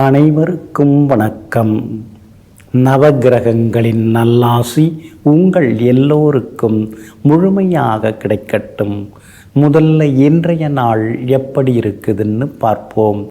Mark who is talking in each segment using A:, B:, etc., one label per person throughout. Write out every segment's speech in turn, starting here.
A: அனைவருக்கும் வணக்கம். நவகிரகங்களின் நல்லாசி உங்கள் எல்லோருக்கும் முழுமையாக கிடைக்கட்டும். முதல்ல இன்றைய நாள் எப்படி இருக்குதுன்னு பார்ப்போம்.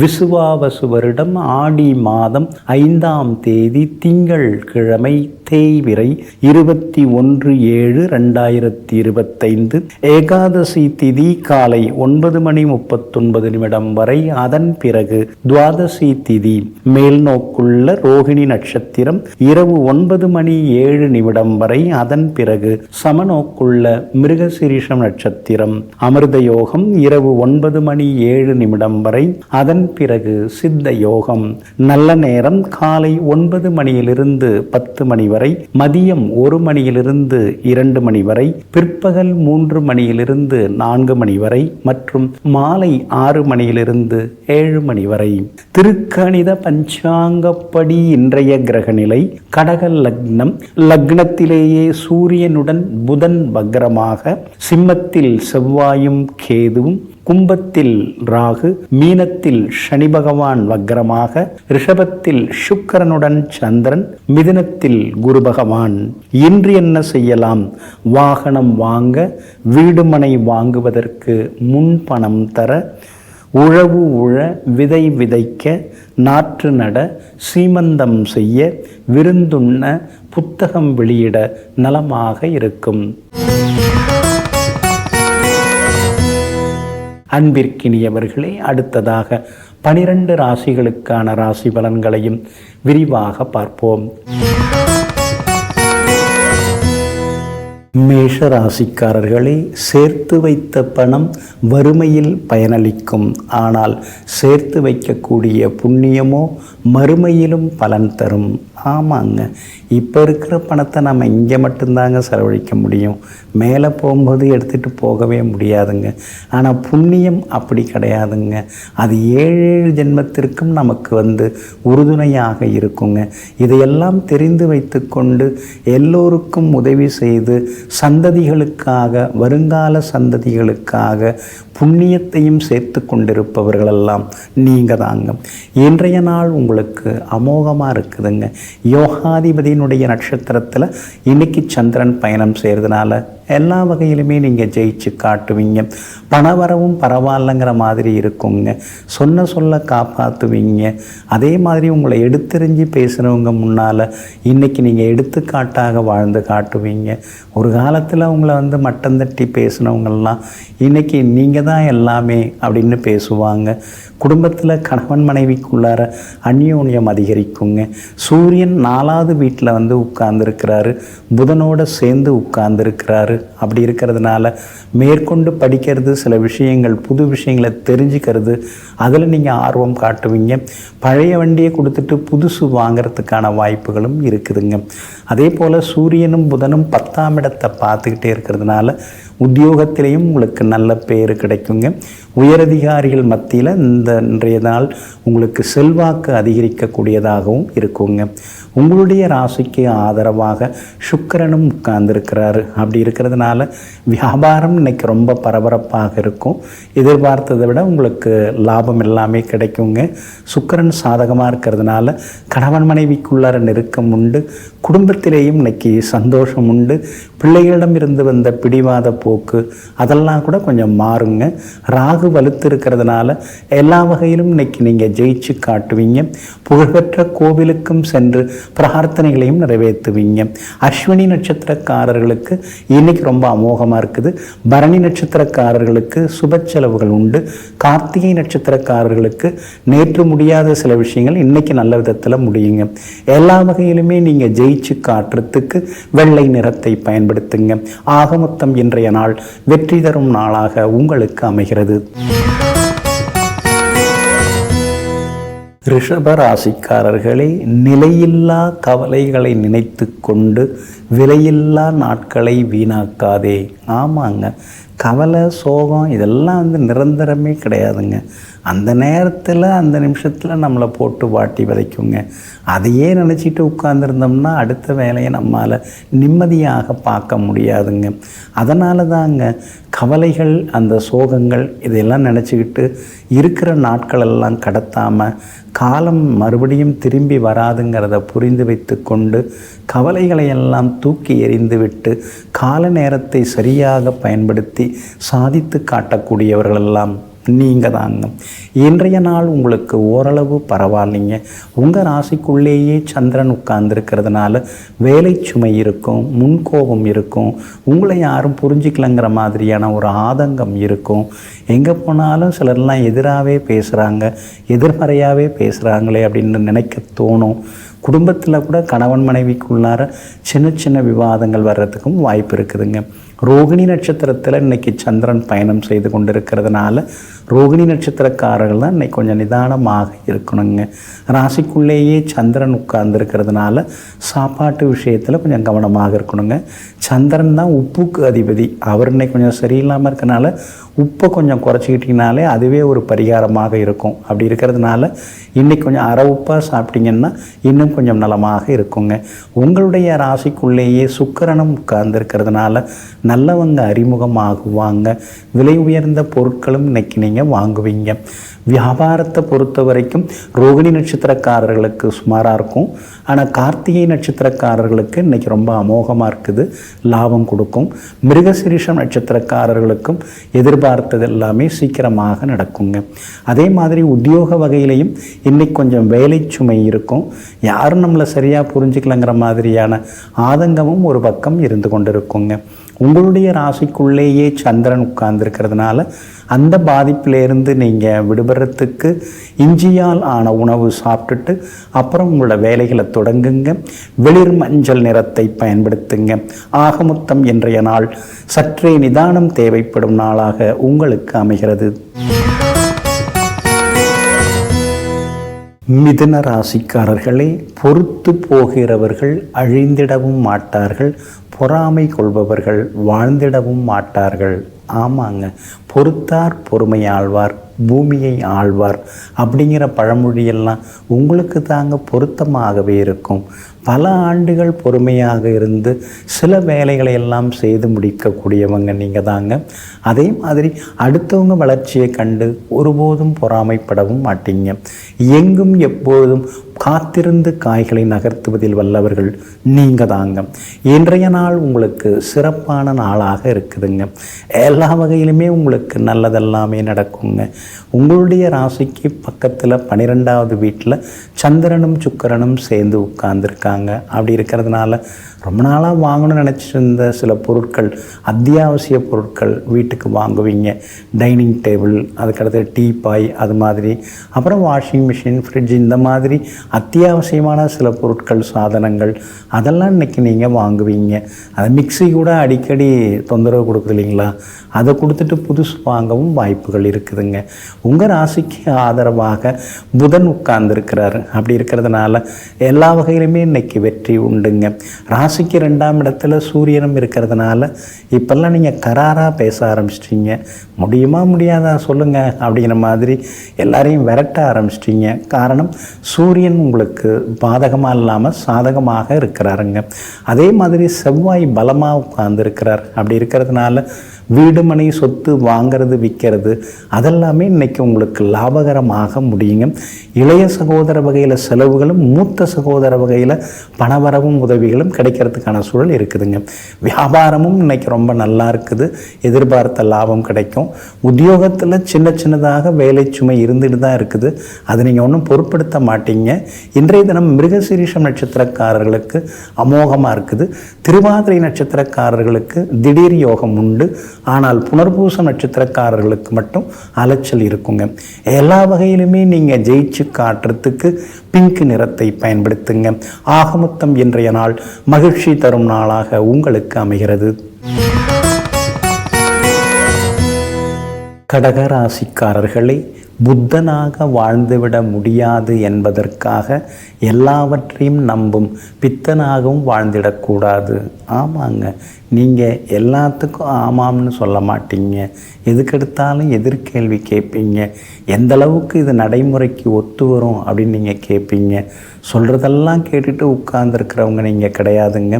A: விசுவாவசு வருடம் ஆடி மாதம் 5ஆம் தேதி திங்கள் கிழமை தேய்பிறை 21/7/2025 ஏகாதசி திதி காலை 9:39 வரை. அதன் பிறகு துவாதசி திதி மேல்நோக்குள்ள ரோகிணி நட்சத்திரம் இரவு 9:07 வரை. அதன் பிறகு சமநோக்குள்ள மிருகசிரீஷம் நட்சத்திரம் அமிர்த யோகம் இரவு 9:07 வரை. அதன் பிறகு சித்த யோகம். நல்ல நேரம் காலை 9 மணியிலிருந்து 10 மணி வரை, மதியம் 1 மணியிலிருந்து 2 மணி வரை, பிற்பகல் 3 மணியிலிருந்து 4 மணி வரை மற்றும் மாலை 6 மணியிலிருந்து 7 மணி வரை. திருக்கணித பஞ்சாங்கப்படி இன்றைய கிரகநிலை கடக லக்னம். லக்னத்திலேயே சூரியனுடன் புதன் வக்ரமாக, சிம்மத்தில் செவ்வாயும் கேதுவும், கும்பத்தில் ராகு, மீனத்தில் சனி பகவான் வக்ரமாக, ரிஷபத்தில் சுக்கிரனுடன் சந்திரன், மிதுனத்தில் குரு பகவான். இன்று என்ன செய்யலாம்? வாகனம் வாங்க, வீடுமனை வாங்குவதற்கு முன்பணம் தர, உழவு உழ, விதை விதைக்க, நாற்று நட, சீமந்தம் செய்ய, விருந்துண்ண, புத்தகம் வெளியிட நலமாக இருக்கும். அன்பிற்கினியவர்களே, அடுத்ததாக 12 ராசிகளுக்கான ராசி பலன்களையும் விரிவாக பார்ப்போம். மேஷ ராசிக்காரர்களே, சேர்த்து வைத்த பணம் வறுமையில் பயனளிக்கும். ஆனால் சேர்த்து வைக்கக்கூடிய புண்ணியமோ மறுமையிலும் பலன் தரும். ஆமாங்க, இப்போ இருக்கிற பணத்தை நம்ம இங்கே மட்டும்தாங்க செலவழிக்க முடியும். மேலே போகும்போது எடுத்துகிட்டு போகவே முடியாதுங்க. ஆனால் புண்ணியம் அப்படி கிடையாதுங்க. அது 7 ஜென்மத்திற்கும் நமக்கு உறுதுணையாக இருக்குங்க. இதையெல்லாம் தெரிந்து வைத்து கொண்டு எல்லோருக்கும் உதவி செய்து சந்ததிகளுக்காக, வருங்கால சந்ததிகளுக்காக புண்ணியத்தையும் சேர்த்து கொண்டிருப்பவர்களெல்லாம் நீங்கள் தாங்க. இன்றைய நாள் உங்களுக்கு அமோகமாக இருக்குதுங்க. யோகாதிபதியினுடைய நட்சத்திரத்தில் இன்னைக்கு சந்திரன் பயணம் செய்கிறதுனால எல்லா வகையிலுமே நீங்கள் ஜெயிச்சு காட்டுவீங்க. பணவரவும் பரவாயில்லைங்கிற மாதிரி இருக்குங்க. சொல்ல காப்பாற்றுவீங்க. அதே மாதிரி உங்களை எடுத்தெறிஞ்சு பேசுகிறவங்க முன்னால் இன்றைக்கி நீங்கள் எடுத்துக்காட்டாக வாழ்ந்து காட்டுவீங்க. ஒரு காலத்தில் உங்களை மட்டம் தட்டி பேசினவங்கெல்லாம் இன்றைக்கி நீங்கள் தான் எல்லாமே அப்படின்னு பேசுவாங்க. குடும்பத்தில் கணவன் மனைவிக்குள்ளார அந்யோன்யம் அதிகரிக்குங்க. சூரியன் 4வது வீட்டில் உட்கார்ந்துருக்கிறாரு, புதனோடு சேர்ந்து உட்கார்ந்துருக்கிறாரு. அப்படி இருக்கிறதுனால மேற்கொண்டு படிக்கிறது, சில விஷயங்கள், புது விஷயங்களை தெரிஞ்சுக்கிறது, அதில் நீங்கள் ஆர்வம் காட்டுவீங்க. பழைய வண்டியை கொடுத்துட்டு புதுசு வாங்கிறதுக்கான வாய்ப்புகளும் இருக்குதுங்க. அதே போல் சூரியனும் புதனும் 10ஆம் இடத்தை பார்த்துக்கிட்டே இருக்கிறதுனால உத்தியோகத்திலையும் உங்களுக்கு நல்ல பேர் கிடைக்குங்க. உயரதிகாரிகள் மத்தியில் இன்றைய நாள் உங்களுக்கு செல்வாக்கு அதிகரிக்கக்கூடியதாகவும் இருக்குங்க. உங்களுடைய ராசிக்கு ஆதரவாக சுக்கிரனும் உட்கார்ந்துருக்கிறாரு. அப்படி இருக்கிறதுனால வியாபாரம் இன்னைக்கு ரொம்ப பரபரப்பாக இருக்கும். எதிர்பார்த்ததை விட உங்களுக்கு லாபம் எல்லாமே கிடைக்குங்க. சுக்கிரன் சாதகமாக இருக்கிறதுனால கணவன் மனைவிக்குள்ளார நெருக்கம் உண்டு. குடும்பத்திலேயும் இன்னைக்கு சந்தோஷம் உண்டு. பிள்ளைகளிடம் இருந்து வந்த பிடிவாத போக்கு அதெல்லாம் கூட கொஞ்சம் மாறுங்க. ராகு வலுத்து இருக்கிறதுனால எல்லா வகையிலும் இன்னைக்கு நீங்கள் ஜெயிச்சு காட்டுவீங்க. புகழ்பெற்ற கோவிலுக்கும் சென்று பிரார்த்தனைகளையும் நிறைவேற்றுவீங்க. அஸ்வினி நட்சத்திரக்காரர்களுக்கு இன்னைக்கு ரொம்ப அமோகமாக இருக்குது. பரணி நட்சத்திரக்காரர்களுக்கு சுப செலவுகள் உண்டு. கார்த்திகை நட்சத்திரக்காரர்களுக்கு நேற்று முடியாத சில விஷயங்கள் இன்னைக்கு நல்ல விதத்தில் முடியுங்க. எல்லா வகையிலுமே நீங்கள் ஜெயிச்சு காட்டுறதுக்கு வெள்ளை நிறத்தை பயன்படுத்துங்க. ஆக மொத்தம் இன்றைய நாள் வெற்றி தரும் நாளாக உங்களுக்கு அமைகிறது. ரிஷப ராசிக்காரர்களே, நிலையில்லா கவலைகளை நினைத்து கொண்டு விலையில்லா நாட்களை வீணாக்காதே. ஆமாங்க, கவலை, சோகம் இதெல்லாம் நிரந்தரமே கிடையாதுங்க. அந்த நேரத்தில் அந்த நிமிஷத்தில் நம்மளை போட்டு வாட்டி வதைக்குங்க. அதையே நினச்சிட்டு உட்கார்ந்துருந்தோம்னா அடுத்த வேலையை நம்மால் நிம்மதியாக பார்க்க முடியாதுங்க. அதனால தாங்க கவலைகள், அந்த சோகங்கள் இதையெல்லாம் நினச்சிக்கிட்டு இருக்கிற நாட்களெல்லாம் கடத்தாமல் காலம் மறுபடியும் திரும்பி வராதுங்கிறத புரிந்து வைத்து கொண்டு கவலைகளை எல்லாம் தூக்கி எறிந்துவிட்டு கால நேரத்தை சரியாக பயன்படுத்தி சாதித்து காட்டக்கூடியவர்களெல்லாம் நீங்கள் தாங்க. இன்றைய நாள் உங்களுக்கு ஓரளவு பரவாயில்லைங்க. உங்கள் ராசிக்குள்ளேயே சந்திரன் உட்கார்ந்துருக்கிறதுனால வேலை சுமை இருக்கும், முன்கோபம் இருக்கும், உங்களை யாரும் புரிஞ்சிக்கலங்கிற மாதிரியான ஒரு ஆதங்கம் இருக்கும். எங்கே போனாலும் சிலர்லாம் எதிராகவே பேசுகிறாங்க, எதிர்மறையாகவே பேசுகிறாங்களே அப்படின்னு நினைக்க தோணும். குடும்பத்தில் கூட கணவன் மனைவிக்குள்ளார சின்ன சின்ன விவாதங்கள் வர்றதுக்கும் வாய்ப்பு இருக்குதுங்க. ரோகிணி நட்சத்திரத்தில் இன்றைக்கி சந்திரன் பயணம் செய்து கொண்டிருக்கிறதுனால ரோகிணி நட்சத்திரக்காரர்கள் தான் இன்றைக்கி கொஞ்சம் நிதானமாக இருக்கணுங்க. ராசிக்குள்ளேயே சந்திரன் உட்கார்ந்துருக்கிறதுனால சாப்பாட்டு விஷயத்தில் கொஞ்சம் கவனமாக இருக்கணுங்க. சந்திரன் தான் உப்புக்கு அதிபதி. அவர் இன்னைக்கு கொஞ்சம் சரியில்லாமல் இருக்கனால உப்பை கொஞ்சம் குறைச்சிக்கிட்டிங்கனாலே அதுவே ஒரு பரிகாரமாக இருக்கும். அப்படி இருக்கிறதுனால இன்றைக்கி கொஞ்சம் அரை உப்பாக சாப்பிட்டிங்கன்னா இன்னும் கொஞ்சம் நலமாக இருக்குங்க. உங்களுடைய ராசிக்குள்ளேயே சுக்கிரனும் உட்கார்ந்துருக்கிறதுனால நல்லவங்க அறிமுகமாகுவாங்க. விலை உயர்ந்த பொருட்களும் இன்னைக்கு நீங்கள் வாங்குவீங்க. வியாபாரத்தை பொறுத்த வரைக்கும் ரோகிணி நட்சத்திரக்காரர்களுக்கு சுமாராக இருக்கும். ஆனால் கார்த்திகை நட்சத்திரக்காரர்களுக்கு இன்றைக்கி ரொம்ப அமோகமாக இருக்குது, லாபம் கொடுக்கும். மிருகசீரிஷம் நட்சத்திரக்காரர்களுக்கும் எதிர்பார்த்தது எல்லாமே சீக்கிரமாக நடக்குங்க. அதே மாதிரி உத்தியோக வகையிலையும் இன்றைக்கி கொஞ்சம் வேலை சுமை இருக்கும். யாரும் நம்மளை சரியாக புரிஞ்சுக்கலங்கிற மாதிரியான ஆதங்கமும் ஒரு பக்கம் இருந்து கொண்டு இருக்குங்க. உங்களுடைய ராசிக்குள்ளேயே சந்திரன் உட்கார்ந்துருக்கிறதுனால அந்த பாதிப்பிலேருந்து நீங்கள் விடுபடுறதுக்கு இஞ்சியால் ஆன உணவு சாப்பிட்டுட்டு அப்புறம் உங்களோட வேலைகளை தொடங்குங்க. வெளிர் மஞ்சள் நிறத்தை பயன்படுத்துங்க. ஆகமொத்தம் இன்றைய நாள் சற்றே நிதானம் தேவைப்படும் நாளாக உங்களுக்கு அமைகிறது. மிதுன ராசிக்காரர்களே, பொறுத்து போகிறவர்கள் அழிந்திடவும் மாட்டார்கள், பொறாமை கொள்பவர்கள் வாழ்ந்திடவும் மாட்டார்கள். ஆமாங்க, பொறுத்தார் பொறுமை ஆழ்வார், பூமியை ஆழ்வார் அப்படிங்கிற பழமொழியெல்லாம் உங்களுக்கு தாங்க பொருத்தமாகவே இருக்கும். பல ஆண்டுகள் பொறுமையாக இருந்து சில வேலைகளை எல்லாம் செய்து முடிக்கக்கூடியவங்க நீங்கள் தாங்க. அதே மாதிரி அடுத்தவங்க வளர்ச்சியை கண்டு ஒருபோதும் பொறாமைப்படவும் மாட்டீங்க. எங்கும் எப்பொழுதும் காத்திருந்து காய்களை நகர்த்துவதில் வல்லவர்கள் நீங்கள் தாங்க. இன்றைய நாள் உங்களுக்கு சிறப்பான நாளாக இருக்குதுங்க. எல்லா வகையிலுமே உங்களுக்கு நல்லதெல்லாமே நடக்குங்க. உங்களுடைய ராசிக்கு பக்கத்தில் 12வது வீட்டில் சந்திரனும் சுக்கிரனும் சேர்ந்து உட்கார்ந்துருக்காங்க. அப்படி இருக்கிறதுனால ரொம்ப நாளாக வாங்கணும்னு நினச்சிருந்த சில பொருட்கள், அத்தியாவசிய பொருட்கள் வீட்டுக்கு வாங்குவீங்க. டைனிங் டேபிள், அதுக்கடுத்து டீபாய், அது மாதிரி, அப்புறம் வாஷிங் மிஷின், ஃப்ரிட்ஜ், இந்த மாதிரி அத்தியாவசியமான சில பொருட்கள், சாதனங்கள் அதெல்லாம் இன்றைக்கி நீங்கள் வாங்குவீங்க. அது மிக்சி கூட அடிக்கடி தொந்தரவு கொடுக்குது இல்லைங்களா, அதை கொடுத்துட்டு புதுசு வாங்கவும் வாய்ப்புகள் இருக்குதுங்க. உங்கள் ராசிக்கு ஆதரவாக புதன் உட்கார்ந்துருக்கிறார். அப்படி இருக்கிறதுனால எல்லா வகையிலுமே இன்றைக்கி வெற்றி உண்டுங்க. ராசிக்கு 2ஆம் இடத்துல சூரியனும் இருக்கிறதுனால இப்போல்லாம் நீங்கள் கராராக பேச ஆரம்பிச்சிட்டிங்க. முடியுமா முடியாதா சொல்லுங்கள் அப்படிங்கிற மாதிரி எல்லாரையும் விரட்ட ஆரம்பிச்சிட்டிங்க. காரணம், சூரியன் உங்களுக்கு பாதகமாக இல்லாமல் சாதகமாக இருக்கிறாருங்க. அதே மாதிரி செவ்வாய் பலமாக உட்கார்ந்துருக்கிறார். அப்படி இருக்கிறதுனால வீடு மனை சொத்து வாங்கிறது விற்கிறது அதெல்லாமே இன்றைக்கி உங்களுக்கு லாபகரமாக முடியுங்க. இளைய சகோதர வகையில் செலவுகளும் மூத்த சகோதர வகையில் பணவரவும் உதவிகளும் கிடைக்கிறதுக்கான சூழல் இருக்குதுங்க. வியாபாரமும் இன்றைக்கி ரொம்ப நல்லா இருக்குது, எதிர்பார்த்த லாபம் கிடைக்கும். உத்தியோகத்தில் சின்ன சின்னதாக வேலை சுமை இருந்துட்டு தான் இருக்குது, அதை நீங்கள் ஒன்றும் பொருட்படுத்த மாட்டீங்க. இன்றைய தினம் மிருகசீரிஷம் நட்சத்திரக்காரர்களுக்கு அமோகமாக இருக்குது. திருவாதிரை நட்சத்திரக்காரர்களுக்கு திடீர் யோகம் உண்டு. ஆனால் புனர்பூச நட்சத்திரக்காரர்களுக்கு மட்டும் அலைச்சல் இருக்குங்க. எல்லா வகையிலுமே நீங்கள் ஜெயிச்சு காட்டுறதுக்கு பிங்க் நிறத்தை பயன்படுத்துங்க. ஆகமொத்தம் இன்றைய நாள் மகிழ்ச்சி தரும் நாளாக உங்களுக்கு அமைகிறது. கடக ராசிக்காரர்களை, புத்தனாக வாழ்ந்துவிட முடியாது என்பதற்காக எல்லாவற்றையும் நம்பும் பித்தனாகவும் வாழ்ந்திடக்கூடாது. ஆமாங்க, நீங்கள் எல்லாத்துக்கும் ஆமாம்னு சொல்ல மாட்டீங்க, எதுக்கெடுத்தாலும் எதிர்கேள்வி கேட்பீங்க. எந்த அளவுக்கு இது நடைமுறைக்கு ஒத்து வரும் அப்படின்னு நீங்கள் கேட்பீங்க. சொல்கிறதெல்லாம் கேட்டுட்டு உட்கார்ந்துருக்கிறவங்க நீங்கள் கிடையாதுங்க.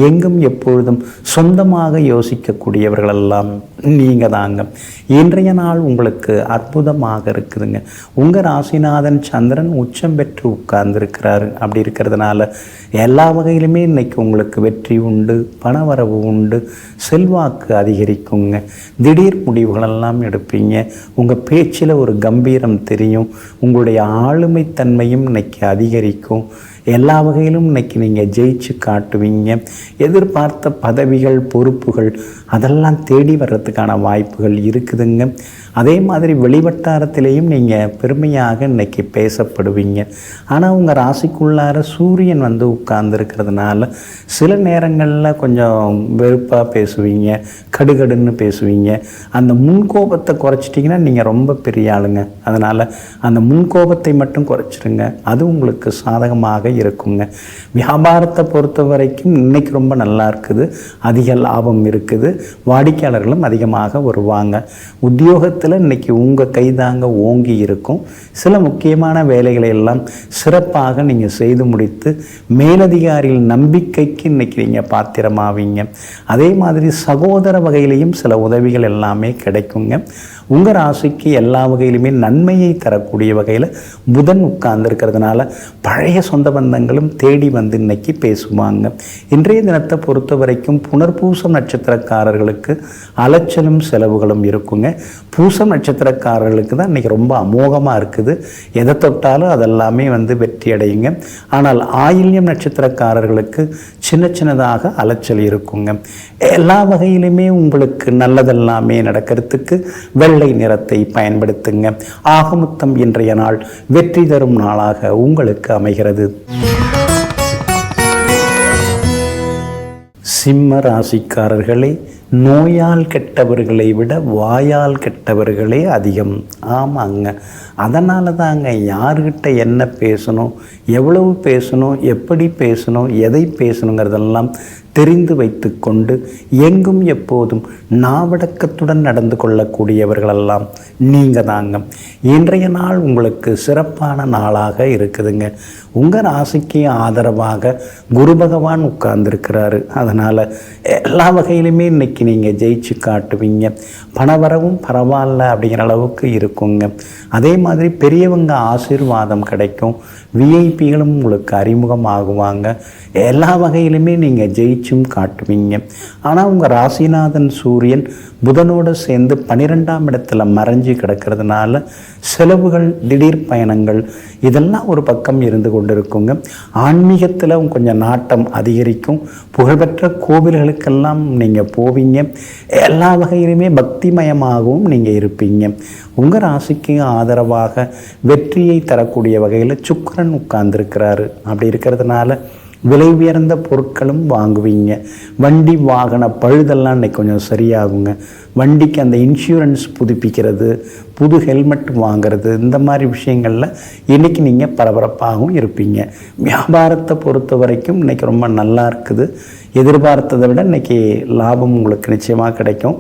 A: எங்கும் எப்பொழுதும் சொந்தமாக யோசிக்கக்கூடியவர்களெல்லாம் நீங்கள் தாங்க. இன்றைய நாள் உங்களுக்கு அற்புதமாக இருக்குதுங்க. உங்கள் ராசிநாதன் சந்திரன் உச்சம் பெற்று உட்கார்ந்துருக்கிறாரு. அப்படி இருக்கிறதுனால எல்லா வகையிலுமே இன்றைக்கி உங்களுக்கு வெற்றி உண்டு, பணவரவு உண்டு, செல்வாக்கு அதிகரிக்குங்க. திடீர் முடிவுகளெல்லாம் எடுப்பீங்க. உங்கள் பேச்சில் ஒரு கம்பீரம் தெரியும். உங்களுடைய ஆளுமைத்தன்மையும் இன்னைக்கு அதிகரிக்கும். எல்லா வகையிலும் இன்றைக்கி நீங்கள் ஜெயிச்சு காட்டுவீங்க. எதிர்பார்த்த பதவிகள், பொறுப்புகள் அதெல்லாம் தேடி வர்றதுக்கான வாய்ப்புகள் இருக்குதுங்க. அதே மாதிரி வெளிவட்டாரத்திலேயும் நீங்கள் பெருமையாக இன்றைக்கி பேசப்படுவீங்க. ஆனால் உங்கள் ராசிக்குள்ளார சூரியன் வந்து உட்கார்ந்துருக்கிறதுனால சில நேரங்களில் கொஞ்சம் வெறுப்பாக பேசுவீங்க, கடுகடுன்னு பேசுவீங்க. அந்த முன்கோபத்தை குறைச்சிட்டிங்கன்னா நீங்கள் ரொம்ப பெரிய ஆளுங்க. அதனால் அந்த முன்கோபத்தை மட்டும் குறைச்சிருங்க, அது உங்களுக்கு சாதகமாக இருக்குங்க. வியாபாரத்தை பொறுத்த வரைக்கும் இன்னைக்கு ரொம்ப நல்லா இருக்குது, அதிக லாபம் இருக்குது, வாடிக்கையாளர்களும் அதிகமாக வருவாங்க. உத்தியோகத்தில் இன்னைக்கு உங்கள் கைதாங்க ஓங்கி இருக்கும். சில முக்கியமான வேலைகளை எல்லாம் சிறப்பாக நீங்கள் செய்து முடித்து மேலதிகாரிகள் நம்பிக்கைக்கு இன்னைக்கு நீங்கள் பாத்திரமாவீங்க. அதே மாதிரி சகோதர வகையிலையும் சில உதவிகள் எல்லாமே கிடைக்குங்க. உங்கள் ராசிக்கு எல்லா வகையிலுமே நன்மையை தரக்கூடிய வகையில் புதன் உட்கார்ந்துருக்கிறதுனால பழைய சொந்த பந்தங்களும் தேடி வந்து இன்னைக்கு பேசுவாங்க. இன்றைய தினத்தை பொறுத்த வரைக்கும் புனர்பூசம் நட்சத்திரக்காரர்களுக்கு அலைச்சலும் செலவுகளும் இருக்குங்க. பூசம் நட்சத்திரக்காரர்களுக்கு தான் இன்றைக்கி ரொம்ப அமோகமாக இருக்குது. எதை தொட்டாலும் அதெல்லாமே வந்து வெற்றி அடையுங்க. ஆனால் ஆயில்யம் நட்சத்திரக்காரர்களுக்கு சின்ன சின்னதாக அலைச்சல் இருக்குங்க. எல்லா வகையிலுமே உங்களுக்கு நல்லதெல்லாமே நடக்கிறதுக்கு வெள்ளை நிறத்தை பயன்படுத்துங்க. ஆகமொத்தம் இன்றைய நாள் வெற்றி தரும் நாளாக உங்களுக்கு அமைகிறது. சிம்ம ராசிக்காரர்களே, நோயால் கெட்டவர்களை விட வாயால் கெட்டவர்களே அதிகம். ஆமாங்க, அதனால தாங்க யார்கிட்ட என்ன பேசணும், எவ்வளவு பேசணும், எப்படி பேசணும், எதை பேசணுங்கிறதெல்லாம் தெரிந்து வைத்து கொண்டு எங்கும் எப்போதும் நாவடக்கத்துடன் நடந்து கொள்ளக்கூடியவர்களெல்லாம் நீங்கள் தாங்க. இன்றைய நாள் உங்களுக்கு சிறப்பான நாளாக இருக்குதுங்க. உங்கள் ராசிக்கு ஆதரவாக குரு பகவான் உட்கார்ந்துருக்கிறாரு. அதனால் எல்லா வகையிலுமே இன்றைக்கி நீங்கள் ஜெயிச்சு காட்டுவீங்க. பணவரவும் பரவாயில்ல அப்படிங்கிற அளவுக்கு இருக்குங்க. அதே மாதிரி பெரியவங்க ஆசீர்வாதம் கிடைக்கும். விஐபிகளும் உங்களுக்கு அறிமுகமாகுவாங்க. எல்லா வகையிலுமே நீங்கள் ஜெயிச்சும் காட்டுவீங்க. ஆனால் உங்கள் ராசிநாதன் சூரியன் புதனோடு சேர்ந்து 12ஆம் இடத்துல மறைஞ்சு கிடக்கிறதுனால செலவுகள், திடீர் பயணங்கள் இதெல்லாம் ஒரு பக்கம் இருந்து கொண்டு இருக்குங்க. ஆன்மீகத்தில் கொஞ்சம் நாட்டம் அதிகரிக்கும். புகழ்பெற்ற கோவில்களுக்கெல்லாம் நீங்கள் போவீங்க. எல்லா வகையிலுமே பக்திமயமாகவும் நீங்கள் இருப்பீங்க. உங்கள் ராசிக்கு ஆதரவாக வெற்றியை தரக்கூடிய வகையில் சுக்கிரன் உட்கார்ந்துருக்கிறாரு. அப்படி இருக்கிறதுனால விலை உயர்ந்த பொருட்களும் வாங்குவீங்க. வண்டி வாகன பழுதெல்லாம் இன்றைக்கி கொஞ்சம் சரியாகுங்க. வண்டிக்கு அந்த இன்சூரன்ஸ் புதுப்பிக்கிறது, புது ஹெல்மெட் வாங்கிறது, இந்த மாதிரி விஷயங்களில் இன்றைக்கி நீங்கள் பரபரப்பாகவும் இருப்பீங்க. வியாபாரத்தை பொறுத்த வரைக்கும் இன்றைக்கி ரொம்ப நல்லா இருக்குது. எதிர்பார்த்ததை விட இன்றைக்கி லாபம் உங்களுக்கு நிச்சயமாக கிடைக்கும்.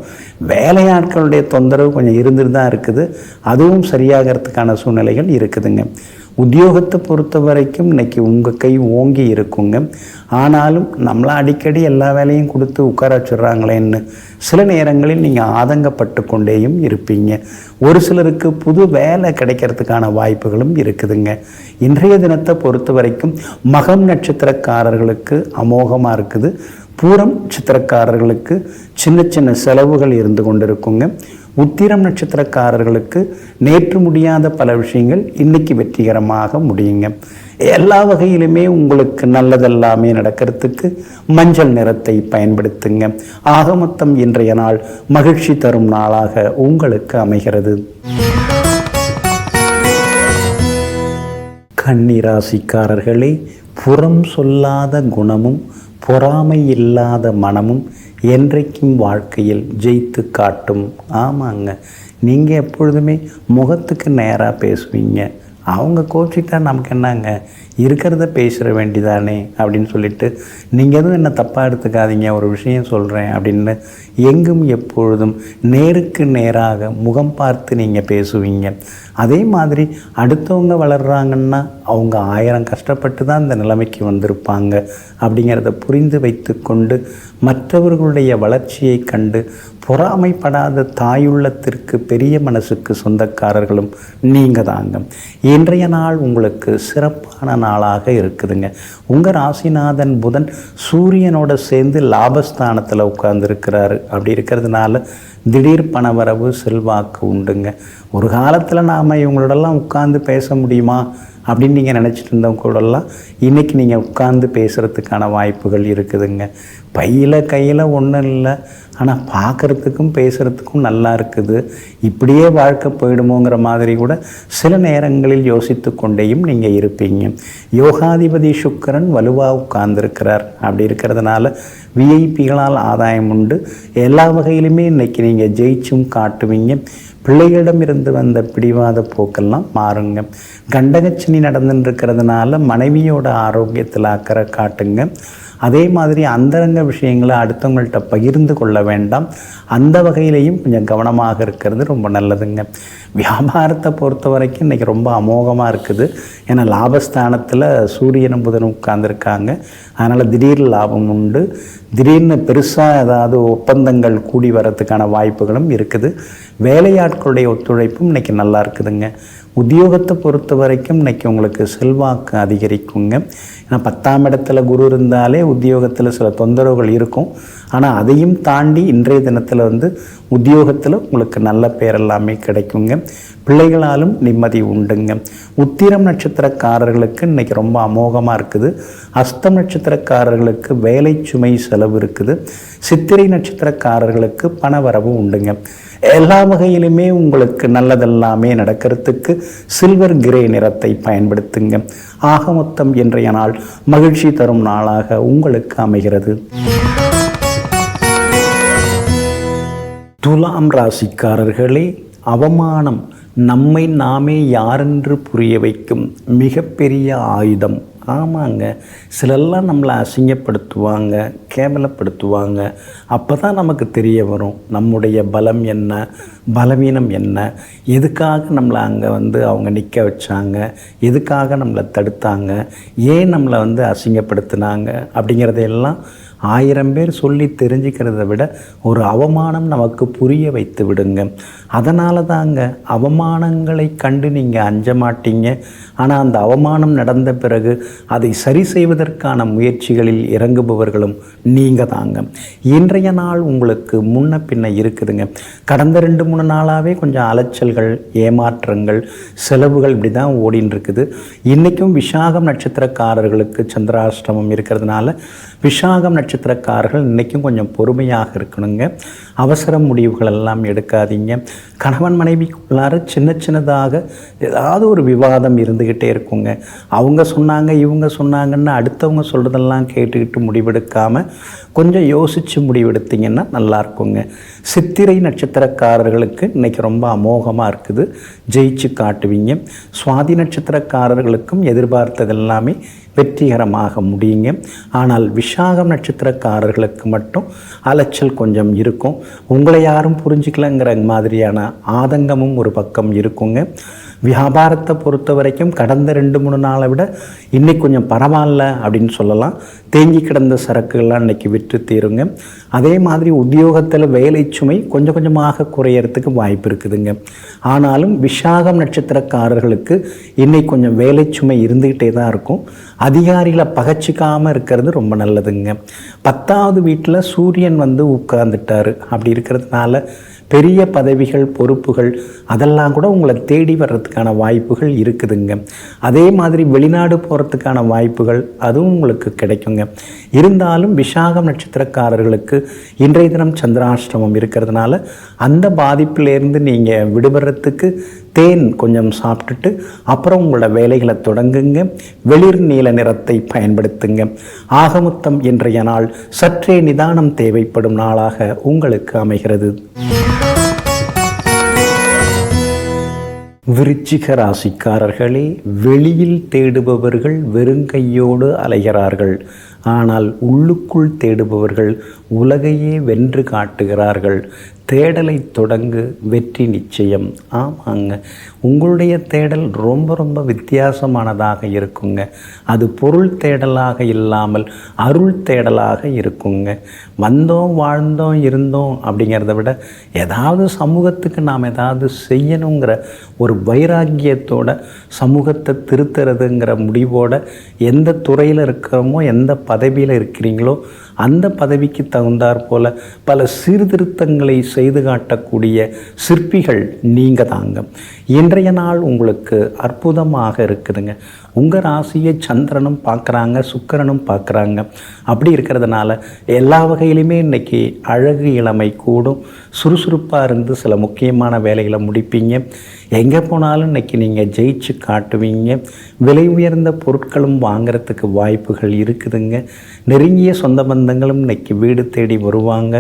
A: வேலையாட்களுடைய தொந்தரவு கொஞ்சம் இருந்துட்டு தான் இருக்குது. அதுவும் சரியாகிறதுக்கான சூழ்நிலைகள் இருக்குதுங்க. உத்தியோகத்தை பொறுத்த வரைக்கும் இன்றைக்கி உங்கள் கை ஓங்கி இருக்குங்க. ஆனாலும் நம்மளை அடிக்கடி எல்லா வேலையும் கொடுத்து உட்கார வச்சுட்றாங்களேன்னு சில நேரங்களில் நீங்கள் ஆதங்கப்பட்டு கொண்டேயும் இருப்பீங்க. ஒரு சிலருக்கு புது வேலை கிடைக்கிறதுக்கான வாய்ப்புகளும் இருக்குதுங்க. இன்றைய தினத்தை பொறுத்த வரைக்கும் மகம் நட்சத்திரக்காரர்களுக்கு அமோகமாக இருக்குது. பூரம் நட்சத்திரக்காரர்களுக்கு சின்ன சின்ன செலவுகள் இருந்து கொண்டு இருக்குங்க. உத்திரம் நட்சத்திரக்காரர்களுக்கு நேற்று முடியாத பல விஷயங்கள் இன்னைக்கு வெற்றிகரமாக முடியுங்க. எல்லா வகையிலுமே உங்களுக்கு நல்லதெல்லாமே நடக்கிறதுக்கு மஞ்சள் நிறத்தை பயன்படுத்துங்க. ஆக மொத்தம் இன்றைய நாள் மகிழ்ச்சி தரும் நாளாக உங்களுக்கு அமைகிறது. கன்னி ராசிக்காரர்களே, புறம் சொல்லாத குணமும் பொறாமை இல்லாத மனமும் என்றைக்கும் வாழ்க்கையில் ஜெயித்து காட்டும். ஆமாங்க, நீங்கள் எப்பொழுதுமே முகத்துக்கு நேராக பேசுவீங்க. அவங்க கோச்சிட்டா நமக்கு என்னங்க, இருக்கிறத பேசுகிற வேண்டிதானே அப்படின்னு சொல்லிட்டு நீங்கள் எதுவும் என்ன தப்பாக எடுத்துக்காதீங்க, ஒரு விஷயம் சொல்கிறேன் அப்படின்னு எங்கும் எப்பொழுதும் நேருக்கு நேராக முகம் பார்த்து நீங்கள் பேசுவீங்க. அதே மாதிரி அடுத்தவங்க வளர்கிறாங்கன்னா அவங்க 1000 கஷ்டப்பட்டு தான் இந்த நிலைமைக்கு வந்திருப்பாங்க அப்படிங்கிறத புரிந்து வைத்து கொண்டு மற்றவர்களுடைய வளர்ச்சியை கண்டு பொறாமைப்படாத தாயுள்ளத்திற்கு பெரிய மனசுக்கு சொந்தக்காரர்களும் நீங்கள் தாங்க. இன்றைய நாள் உங்களுக்கு சிறப்பான நாளாக இருக்குதுங்க. உங்கள் ராசிநாதன் புதன் சூரியனோட சேர்ந்து லாபஸ்தானத்தில் உட்கார்ந்துருக்கிறாரு. அப்படி இருக்கிறதுனால திடீர் பணவரவு செல்வாக்கு உண்டுங்க. ஒரு காலத்தில் நாம் இவங்களோடலாம் உட்கார்ந்து பேச முடியுமா அப்படின்னு நீங்கள் நினச்சிட்டு இருந்தவங்க கூடலாம் இன்றைக்கி நீங்கள் உட்கார்ந்து பேசுகிறதுக்கான வாய்ப்புகள் இருக்குதுங்க. கையில் ஒன்றும் இல்லை, ஆனால் பார்க்குறதுக்கும் பேசுகிறதுக்கும் நல்லா இருக்குது. இப்படியே வாழ்க்கை போயிடுமோங்கிற மாதிரி கூட சில நேரங்களில் யோசித்து கொண்டேயும் நீங்கள் இருப்பீங்க. யோகாதிபதி சுக்கிரன் வலுவாக உட்கார்ந்துருக்கிறார். அப்படி இருக்கிறதுனால விஐபிகளால் ஆதாயம் உண்டு. எல்லா வகையிலுமே இன்றைக்கி நீங்கள் ஜெயிச்சும் காட்டுவீங்க. பிள்ளைகளிடமிருந்து வந்த பிடிவாத போக்கெல்லாம் மாறுங்க. கண்டகச்சினி நடந்துன்னு இருக்கிறதுனால மனைவியோட ஆரோக்கியத்தில் அக்கறை காட்டுங்க. அதே மாதிரி அந்தரங்க விஷயங்களை அடுத்தவங்கள்ட்ட பகிர்ந்து கொள்ள வேண்டாம். அந்த வகையிலையும் கொஞ்சம் கவனமாக இருக்கிறது ரொம்ப நல்லதுங்க. வியாபாரத்தை பொறுத்த வரைக்கும் இன்றைக்கி ரொம்ப அமோகமாக இருக்குது. ஏன்னா லாபஸ்தானத்தில் சூரியனும் புதனும் உட்கார்ந்துருக்காங்க. அதனால் திடீர் லாபம் உண்டு. திடீர்னு பெருசாக ஏதாவது ஒப்பந்தங்கள் கூடி வரத்துக்கான வாய்ப்புகளும் இருக்குது. வேலையாட்களுடைய ஒத்துழைப்பும் இன்றைக்கி நல்லா இருக்குதுங்க. உத்தியோகத்தை பொறுத்த வரைக்கும் இன்றைக்கி உங்களுக்கு செல்வாக்கு அதிகரிக்குங்க. ஏன்னா 10ஆம் இடத்துல குரு இருந்தாலே உத்தியோகத்தில் சில தொந்தரவுகள் இருக்கும். ஆனால் அதையும் தாண்டி இன்றைய தினத்தில் உத்தியோகத்தில் உங்களுக்கு நல்ல பேர் எல்லாமே கிடைக்குங்க. பிள்ளைகளாலும் நிம்மதி உண்டுங்க. உத்திரம் நட்சத்திரக்காரர்களுக்கு இன்றைக்கி ரொம்ப அமோகமாக இருக்குது. அஸ்தம் நட்சத்திரக்காரர்களுக்கு வேலை சுமை செலவு இருக்குது. சித்திரை நட்சத்திரக்காரர்களுக்கு பணவரவு உண்டுங்க. எல்லா வகையிலுமே உங்களுக்கு நல்லதெல்லாமே நடக்கிறதுக்கு சில்வர் கிரே நிறத்தை பயன்படுத்துங்க. ஆக மொத்தம் இன்றைய நாள் மகிழ்ச்சி தரும் நாளாக உங்களுக்கு அமைகிறது. துலாம் ராசிக்காரர்களே, அவமானம் நம்மை நாமே யாரென்று புரிய வைக்கும் மிகப்பெரிய ஆயுதம். ஆமாங்க, சிலெல்லாம் நம்மளை அசிங்கப்படுத்துவாங்க, கேவலப்படுத்துவாங்க. அப்போ தான் நமக்கு தெரிய வரும் நம்முடைய பலம் என்ன, பலவீனம் என்ன, எதுக்காக நம்மளை அங்கே அவங்க நிற்க வச்சாங்க, எதுக்காக நம்மளை தடுத்தாங்க, ஏன் நம்மளை அசிங்கப்படுத்தினாங்க அப்படிங்கிறதையெல்லாம் 1000 பேர் சொல்லி தெரிஞ்சுக்கிறத விட ஒரு அவமானம் நமக்கு புரிய வைத்து விடுங்க. அதனால தாங்க அவமானங்களை கண்டு நீங்கள் அஞ்ச மாட்டீங்க. ஆனால் அந்த அவமானம் நடந்த பிறகு அதை சரி செய்வதற்கான முயற்சிகளில் இறங்குபவர்களும் நீங்கள் தாங்க. இன்றைய நாள் உங்களுக்கு முன்ன பின்ன இருக்குதுங்க. கடந்த 2-3 நாளாகவே கொஞ்சம் அலைச்சல்கள், ஏமாற்றங்கள், செலவுகள் இப்படி தான் ஓடின்னு இருக்குது. இன்றைக்கும் விசாகம் நட்சத்திரக்காரர்களுக்கு சந்திராஷ்டமம் இருக்கிறதுனால விசாகம் நட்சத்திரக்காரர்கள் இன்றைக்கும் கொஞ்சம் பொறுமையாக இருக்கணுங்க. அவசர முடிவுகள் எல்லாம் எடுக்காதீங்க. கணவன் மனைவிக்குள்ளார சின்னதாக ஏதாவது ஒரு விவாதம் இருந்துக்கிட்டே இருக்குங்க. அவங்க சொன்னாங்க, இவங்க சொன்னாங்கன்னு அடுத்தவங்க சொல்கிறதெல்லாம் கேட்டுக்கிட்டு முடிவெடுக்காமல் கொஞ்சம் யோசித்து முடிவெடுத்திங்கன்னா நல்லா இருக்குங்க. சித்திரை நட்சத்திரக்காரர்களுக்கு இன்றைக்கி ரொம்ப அமோகமாக இருக்குது. ஜெயிச்சு காட்டுவீங்க. சுவாதி நட்சத்திரக்காரர்களுக்கும் எதிர்பார்த்தது எல்லாமே வெற்றிகரமாக முடியுங்க. ஆனால் விசாகம் நட்சத்திரக்காரர்களுக்கு மட்டும் அலைச்சல் கொஞ்சம் இருக்கும். உங்களை யாரும் புரிஞ்சுக்கலங்கிற மாதிரியான ஆதங்கமும் ஒரு பக்கம் இருக்குங்க. வியாபாரத்தை பொறுத்த வரைக்கும் கடந்த 2-3 நாளை விட இன்றைக்கி கொஞ்சம் பரவாயில்ல அப்படின்னு சொல்லலாம். தேங்கி கிடந்த சரக்குகள்லாம் இன்றைக்கி விற்று தீருங்க. அதே மாதிரி உத்தியோகத்தில் வேலை சுமை கொஞ்சம் கொஞ்சமாக குறையறதுக்கு வாய்ப்பு இருக்குதுங்க. ஆனாலும் விசாகம் நட்சத்திரக்காரர்களுக்கு இன்றைக்கி கொஞ்சம் வேலை சுமை இருந்துக்கிட்டே தான் இருக்கும். அதிகாரிகளை பகச்சிக்காமல் இருக்கிறது ரொம்ப நல்லதுங்க. 10ஆவது வீட்டில் சூரியன் உட்கார்ந்துட்டார். அப்படி இருக்கிறதுனால பெரிய பதவிகள், பொறுப்புகள் அதெல்லாம் கூட உங்களை தேடி வர்றதுக்கான வாய்ப்புகள் இருக்குதுங்க. அதே மாதிரி வெளிநாடு போகிறதுக்கான வாய்ப்புகள் அதுவும் உங்களுக்கு கிடைக்குங்க. இருந்தாலும் விசாகம் நட்சத்திரக்காரர்களுக்கு இன்றைய தினம் சந்திராஷ்டமம் இருக்கிறதுனால அந்த பாதிப்பிலேருந்து நீங்கள் விடுபடுறதுக்கு தேன் கொஞ்சம் சாப்பிட்டுட்டு அப்புறம் உங்களோட வேலைகளை தொடங்குங்க. வெளிர் நீல நிறத்தை பயன்படுத்துங்க. ஆகமொத்தம் இன்றைய நாள் சற்றே நிதானம் தேவைப்படும் நாளாக உங்களுக்கு அமைகிறது. விருச்சிக ராசிக்காரர்களே, வெளியில் தேடுபவர்கள் வெறுங்கையோடு அலைகிறார்கள். ஆனால் உள்ளுக்குள் தேடுபவர்கள் உலகையே வென்று காட்டுகிறார்கள். தேடலை தொடங்கு, வெற்றி நிச்சயம். ஆமாங்க, உங்களுடைய தேடல் ரொம்ப வித்தியாசமானதாக இருக்குங்க. அது பொருள் தேடலாக இல்லாமல் அருள் தேடலாக இருக்குங்க. வந்தோம், வாழ்ந்தோம், இருந்தோம் அப்படிங்கிறத விட ஏதாவது சமூகத்துக்கு நாம் ஏதாவது செய்யணுங்கிற ஒரு வைராக்கியத்தோட சமூகத்தை திருத்துறதுங்கிற முடிவோட எந்த துறையில் இருக்கிறோமோ, எந்த பதவியில் இருக்கிறீங்களோ அந்த பதவிக்கு தகுந்தாற் போல பல சீர்திருத்தங்களை செய்து காட்டக்கூடிய சிற்பிகள் நீங்கள் தாங்க. இன்றைய நாள் உங்களுக்கு அற்புதமாக இருக்குதுங்க. உங்கள் ராசியை சந்திரனும் பார்க்குறாங்க, சுக்கிரனும் பார்க்குறாங்க. அப்படி இருக்கிறதுனால எல்லா வகையிலுமே இன்றைக்கி அழகு இளமை கூடும். சுறுசுறுப்பாக இருந்து சில முக்கியமான வேலைகளை முடிப்பீங்க. எங்கே போனாலும் இன்றைக்கி நீங்கள் ஜெயிச்சு காட்டுவீங்க. விலை உயர்ந்த பொருட்களும் வாங்கிறதுக்கு வாய்ப்புகள் இருக்குதுங்க. நெருங்கிய சொந்த பந்தங்களும் இன்றைக்கி வீடு தேடி வருவாங்க.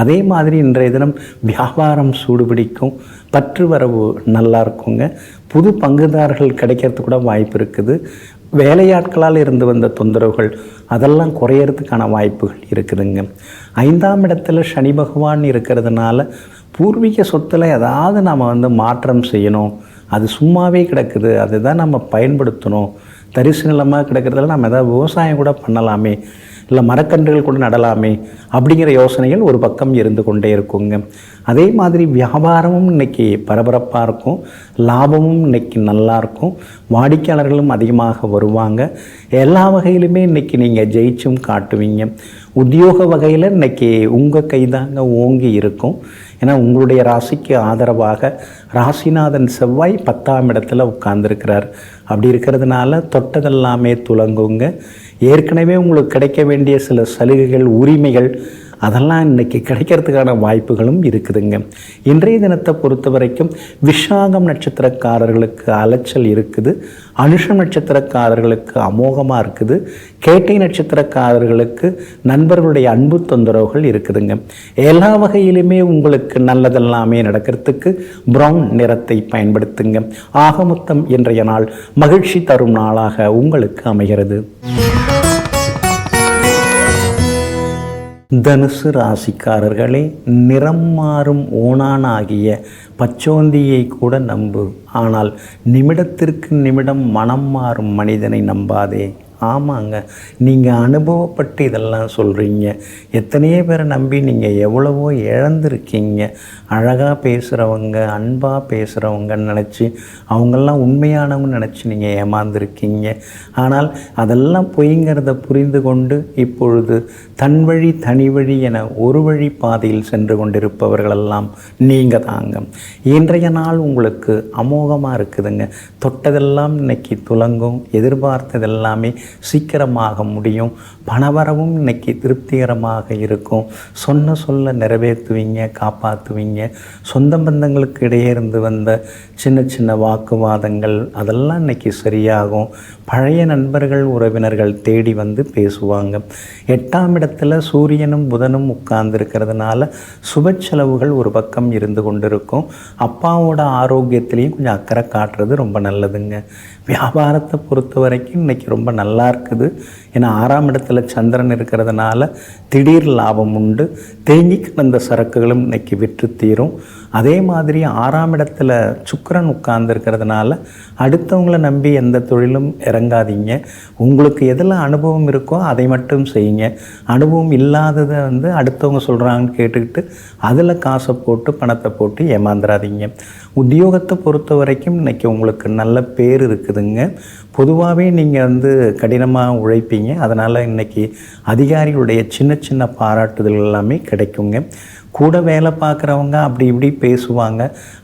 A: அதே மாதிரி இன்றைய தினம் வியாபாரம் சூடுபிடிக்கும். பற்று வரவு நல்லா இருக்குங்க. புது பங்குதாரர்கள் கிடைக்கிறதுக்கு கூட வாய்ப்பு இருக்குது. வேலையாட்களால் இருந்து வந்த தொந்தரவுகள் அதெல்லாம் குறையறதுக்கான வாய்ப்புகள் இருக்குதுங்க. 5ஆம் இடத்துல சனி பகவான் இருக்கிறதுனால பூர்வீக சொத்தில் ஏதாவது நாம் மாற்றம் செய்யணும். அது சும்மாவே கிடக்குது, அதுதான் நம்ம பயன்படுத்தணும். தரிசு நிலமாக கிடக்கிறதுல நம்ம ஏதாவது விவசாயம் கூட பண்ணலாமே, இல்லை மரக்கன்றுகள் கூட நடலாமே அப்படிங்கிற யோசனைகள் ஒரு பக்கம் இருந்து கொண்டே இருக்குங்க. அதே மாதிரி வியாபாரமும் இன்றைக்கி பரபரப்பாக இருக்கும். லாபமும் இன்றைக்கி நல்லாயிருக்கும். வாடிக்கையாளர்களும் அதிகமாக வருவாங்க. எல்லா வகையிலுமே இன்றைக்கி நீங்கள் ஜெயிச்சும் காட்டுவீங்க. உத்தியோக வகையில் இன்றைக்கி உங்கள் கைதாங்க ஓங்கி இருக்கும். ஏன்னா உங்களுடைய ராசிக்கு ஆதரவாக ராசிநாதன் செவ்வாய் 10ஆம் இடத்துல உட்கார்ந்துருக்கிறார். அப்படி இருக்கிறதுனால தொட்டதெல்லாமே துலங்குங்க. ஏற்கனவே உங்களுக்கு கிடைக்க வேண்டிய சில சலுகைகள், உரிமைகள் அதெல்லாம் இன்றைக்கி கிடைக்கிறதுக்கான வாய்ப்புகளும் இருக்குதுங்க. இன்றைய தினத்தை பொறுத்த வரைக்கும் விஷாகம் நட்சத்திரக்காரர்களுக்கு அலைச்சல் இருக்குது. அனுஷம் நட்சத்திரக்காரர்களுக்கு அமோகமாக இருக்குது. கேட்டை நட்சத்திரக்காரர்களுக்கு நண்பர்களுடைய அன்பு தொந்தரவுகள் இருக்குதுங்க. எல்லா வகையிலுமே உங்களுக்கு நல்லதெல்லாமே நடக்கிறதுக்கு ப்ரௌன் நிறத்தை பயன்படுத்துங்க. ஆகமொத்தம் இன்றைய நாள் மகிழ்ச்சி தரும் நாளாக உங்களுக்கு அமைகிறது. தனுசு ராசிக்காரர்களே, நிறம் மாறும் ஓணானாகிய பச்சோந்தியை கூட நம்பு, ஆனால் நிமிடத்திற்கு நிமிடம் மனம் மாறும் மனிதனை நம்பாதே. ஆமாங்க, நீங்கள் அனுபவப்பட்டு இதெல்லாம் சொல்கிறீங்க. எத்தனையோ பேரை நம்பி நீங்கள் எவ்வளவோ இழந்திருக்கீங்க. அழகாக பேசுகிறவங்க, அன்பாக பேசுகிறவங்கன்னு நினச்சி அவங்கெல்லாம் உண்மையானவங்க நினச்சி நீங்கள் ஏமாந்துருக்கீங்க. ஆனால் அதெல்லாம் பொய்ங்கிறத புரிந்து கொண்டு இப்பொழுது தன் வழி தனி வழி என ஒரு வழி பாதையில் சென்று கொண்டிருப்பவர்களெல்லாம் நீங்கள் தாங்க. இன்றைய நாள் உங்களுக்கு அமோகமாக இருக்குதுங்க. தொட்டதெல்லாம் இன்னைக்கு துலங்கும். எதிர்பார்த்ததெல்லாமே சீக்கிரமாக முடியும். பணவரவும் இன்னைக்கு திருப்திகரமாக இருக்கும். சொன்ன சொல்ல நிறைவேற்றுவீங்க, காப்பாற்றுவீங்க. சொந்த பந்தங்களுக்கு இடையே இருந்து வந்த சின்ன சின்ன வாக்குவாதங்கள் அதெல்லாம் இன்னைக்கு சரியாகும். பழைய நண்பர்கள், உறவினர்கள் தேடி வந்து பேசுவாங்க. 8ஆம் இடத்துல சூரியனும் புதனும் உட்கார்ந்துருக்கிறதுனால சுப செலவுகள் ஒரு பக்கம் இருந்து கொண்டிருக்கும். அப்பாவோட ஆரோக்கியத்திலையும் கொஞ்சம் அக்கறை காட்டுறது ரொம்ப நல்லதுங்க. வியாபாரத்தை பொறுத்த வரைக்கும் இன்றைக்கி ரொம்ப நல்லா இருக்குது. ஏன்னா 6ஆம் இடத்துல சந்திரன் இருக்கிறதுனால திடீர் லாபம் உண்டு. தேங்கி கிடந்த சரக்குகளும் இன்றைக்கி விற்று தீரும். அதே மாதிரி 6ஆம் இடத்துல சுக்கிரன் உட்கார்ந்துருக்கிறதுனால அடுத்தவங்களை நம்பி எந்த தொழிலும் இறங்காதீங்க. உங்களுக்கு எதில் அனுபவம் இருக்கோ அதை மட்டும் செய்யுங்க. அனுபவம் இல்லாததை அடுத்தவங்க சொல்கிறாங்கன்னு கேட்டுக்கிட்டு அதில் காசை போட்டு பணத்தை போட்டு ஏமாந்துடாதீங்க. உத்தியோகத்தை பொறுத்த வரைக்கும் இன்றைக்கி உங்களுக்கு நல்ல பேர் இருக்குதுங்க. பொதுவாகவே நீங்கள் கடினமாக உழைப்பீங்க. அதனால் இன்றைக்கி அதிகாரிகளுடைய சின்ன சின்ன பாராட்டுதல் எல்லாமே கிடைக்குங்க. கூட வேலை பார்க்குறவங்க அப்படி இப்படி பேசுவாங்க,